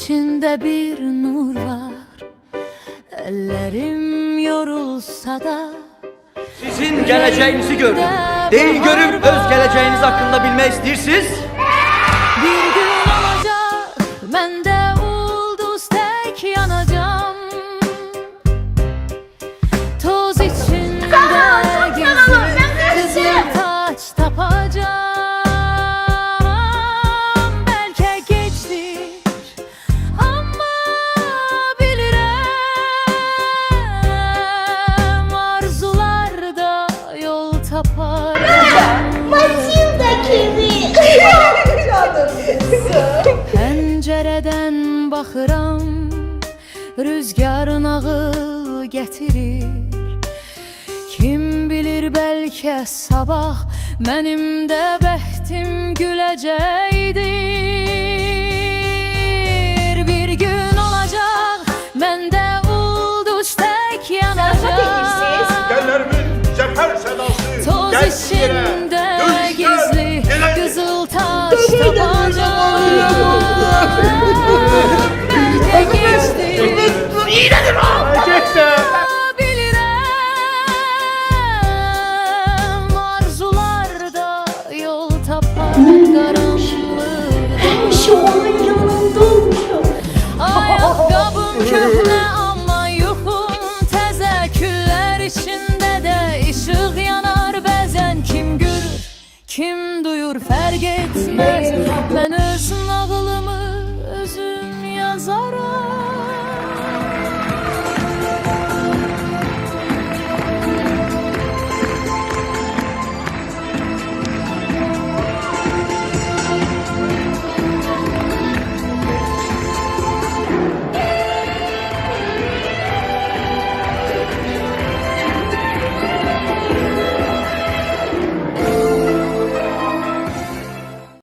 içinde bir nur var. Ellerim yorulsa da Sizin geleceğinizi görün. Değil görüp öz geleceğiniz hakkında bilmek istirsiniz. bir gün olacak, ben de ulduz tek yanacağım. Toz içinde gizli kızıl taç tapacağım. Belki geçtir ama bilirim, arzularda yol taparım. Başımdaki bir Pencereden baxıram, rüzgarın ağı getirir. Kim bilir bəlkə sabah mənim də bəxtim güləcəkdir. Bir gün olacaq, məndə ulduz tək yanacaq. Gəllerimin cəfər sədası Toz gəl içində yerə, gizli döyüşdə, qızıl taç tapacağım. Bəlkə geçdi bilirəm, arzularda yol tapar qaranlıqda. şu an yanımda olmuşum. Ayaqqabım köhnə amma yuxum təzə, küllər içində də işıq yanar bəzən. Kim görür, kim duyur fərq etməz, mən